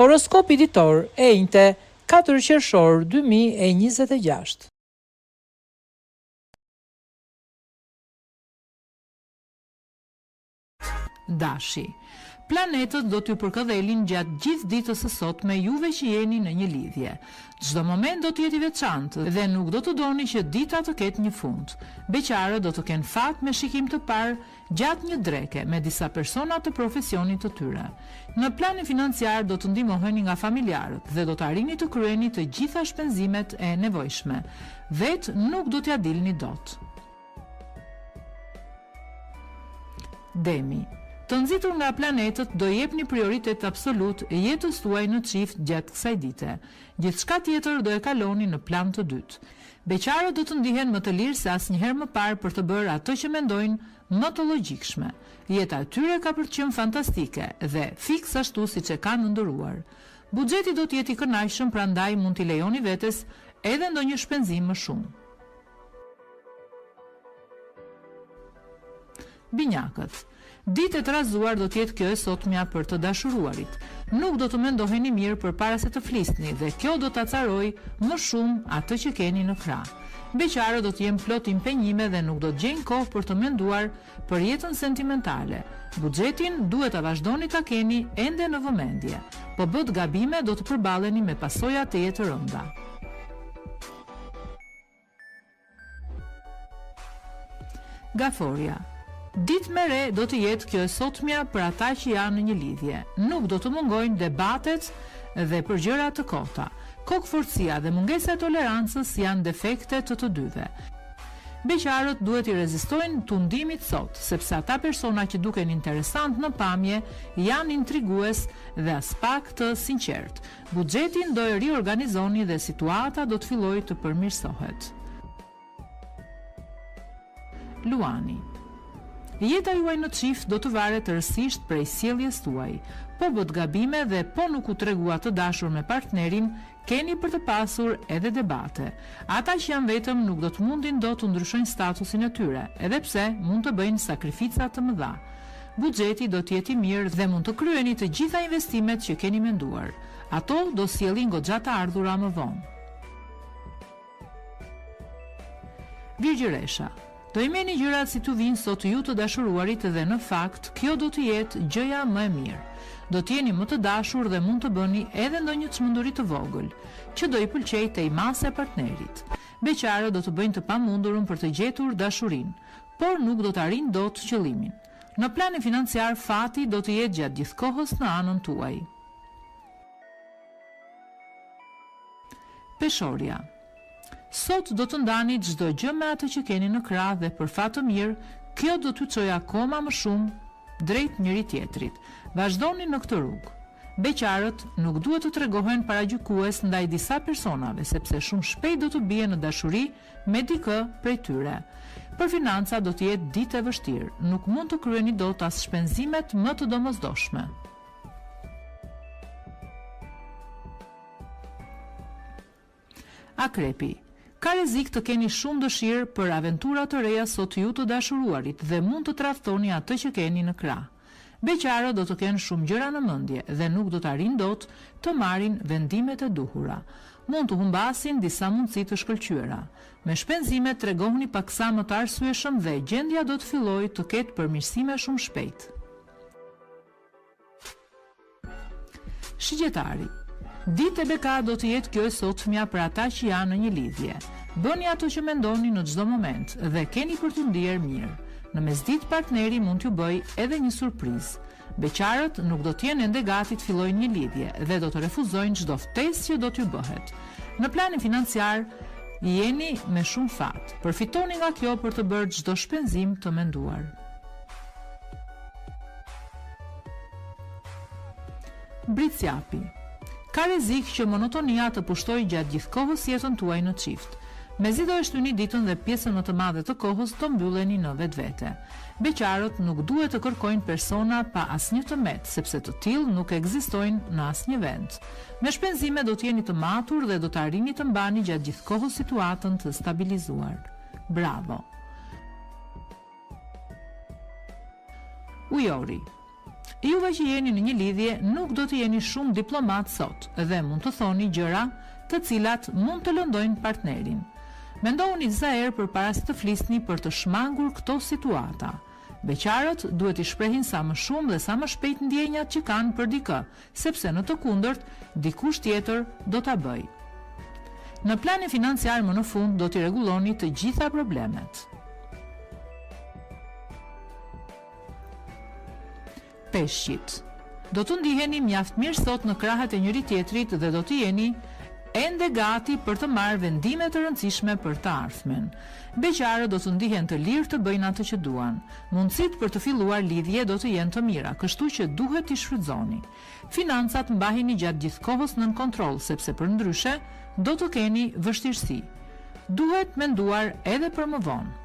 Horoskopi ditor e njëjtë 4 qershor 2026. Dashi. Planetët do t'ju përkëdhelin gjatë gjithë ditës së sotme juve që jeni në një lidhje. Çdo moment do të jetë i veçantë dhe nuk do të doni që dita të ketë një fund. Beqarët do të kenë fat me shikim të parë gjatë një dreke me disa persona të profesionit të tyre. Në planin financiar do të ndihmoheni nga familjarët dhe do të arrini të kryeni të gjitha shpenzimet e nevojshme. Vetë nuk do t'ja dilni dot. Demi. Të nxitur nga planetët do jepni prioritet absolut jetës tuaj në çift gjatë kësaj dite. Gjithçka tjetër do e kaloni në plan të dytë. Beqarët do të ndihen më të lirë se asnjëherë më parë për të bërë ato që mendojnë më të logjikshme. Jeta e tyre ka për të qenë fantastike dhe fiks ashtu siç e kanë ndëruar. Buxheti do të jetë i kënaqshëm, prandaj mund t'i lejoni vetes edhe ndonjë shpenzim më shumë. Binjakët. Ditë e trazuar do t'jetë kjo e sotmja për të dashuruarit. Nuk do të mendoheni mirë përpara se të flisni dhe kjo do ta acarojë më shumë atë që keni në krah. Beqarët do të jenë plot impenjime dhe nuk do të gjejnë kohë për të menduar për jetën sentimentale. Buxhetin duhet ta vazhdoni ta keni ende në vëmendje. Po bët gabime do të përballeni me pasoja të jetë rënda. Gaforia. Ditë me re do të jetë kjo e sotmja për ata që janë në një lidhje. Nuk do të mungojnë debatet dhe për gjëra të kota. Kokëforcia dhe mungesa e tolerancës janë defekte të dyve. Beqarët duhet i rezistojnë tundimit sot, sepse ata persona që duken interesant në pamje janë intrigues dhe as pak të sinqert. Buxhetin do e riorganizoni dhe situata do të fillojë të përmirësohet. Luani. Jeta juaj në çift do të varet rësisht prej sjelljes tuaj. Po bët gabime dhe po nuk u tregua të dashur me partnerin, keni për të pasur edhe debate. Ata që janë vetëm nuk do të mundin dot të ndryshojnë statusin e tyre, edhe pse mund të bëjnë sakrifica të mëdha. Buxheti do të jetë i mirë dhe mund të kryeni të gjitha investimet që keni menduar. Ato do sjellin goxha të ardhura më vonë. Virgjëresha. Do i meni gjërat si t'u vinë sot ju të dashuruarit dhe në fakt, kjo do të jetë gjëja më e mirë. Do t'jeni më të dashur dhe mund të bëni edhe ndonjë çmenduri të vogël, që do i pëlqejë tej masa e partnerit. Beqarët do të bëjnë të pamundurën për të gjetur dashurinë, por nuk do të arrijnë dot qëllimin. Në planin financiar fati do të jetë gjatë gjithë kohës në anën tuaj. Peshorja. Sot do të ndani çdo gjë me atë që keni në krah dhe për fat të mirë, kjo do t'ju çojë akoma më shumë drejt njëri tjetrit. Vazhdoni në këtë rrugë. Beqarët nuk duhet të tregohen paragjykues ndaj disa personave, sepse shumë shpejt do të bien në dashuri me dikë prej tyre. Për financa do të jetë ditë e vështirë, nuk mund të kryeni dot as shpenzimet më të domosdoshme. Akrepi. Ka rrezik të keni shumë dëshirë për aventura të reja sot ju të dashuruarit dhe mund të tradhtoni atë që keni në krah. Beqarët do të kenë shumë gjëra në mendje dhe nuk do të arrijnë dot të marrin vendimet e duhura. Mund të humbasin disa mundësi të shkëlqyera. Me shpenzimet tregohuni paksa më të arsyeshëm dhe gjendja do të fillojë të ketë përmirësime shumë shpejt. Shigjetari. Ditë e beka do të jetë kjo e sotmja për ata që janë në një lidhje. Bëni ato që mendoni në çdo moment dhe keni për t'u ndier mirë. Në mesditë partneri mund t'ju bëjë edhe një surprizë. Beqarët nuk do të jenë ende gati të fillojnë një lidhje dhe do të refuzojnë çdo ftesë që do t'ju bëhet. Në planin financiar jeni me shumë fat. Përfitoni nga kjo për të bërë çdo shpenzim të menduar. Britsjapi. Ka rrezik që monotonia të pushtoj gjatë gjithë kohës jetën tuaj në çift. Mezi do e shtyni ditën dhe pjesën më të madhe të kohës do mbylleni në vetvete. Beqarët nuk duhet të kërkojnë persona pa asnjë tëmet, sepse të tillë nuk ekzistojnë në asnjë vend. Me shpenzime do të jeni të matur dhe do të arrini të mbani gjatë gjithë kohës situatën të stabilizuar. Bravo! Ujori. Juve që jeni në një lidhje nuk do të jeni shumë diplomat sot dhe mund të thoni gjëra të cilat mund të lëndojnë partnerin. Mendohuni disa herë përpara se të flisni për të shmangur këto situata. Beqarët duhet i shprehin sa më shumë dhe sa më shpejt ndjenjat që kanë për dikë, sepse në të kundërt dikush tjetër do ta bëjë. Në planin financiar më në fund do t'i rregulloni të gjitha problemet. Peshqit. Do të ndiheni mjaft mirë sot në krahët e njëri tjetrit dhe do të jeni ende gati për të marrë vendime të rëndësishme për të ardhmen. Beqarët do të ndihen të lirë të bëjnë atë që duan. Mundësitë për të filluar lidhje do të jenë të mira, kështu që duhet t'i shfrytëzoni. Financat mbahini gjatë gjithë kohës nën kontroll, sepse përndryshe do të keni vështirësi. Duhet menduar edhe për më vonë.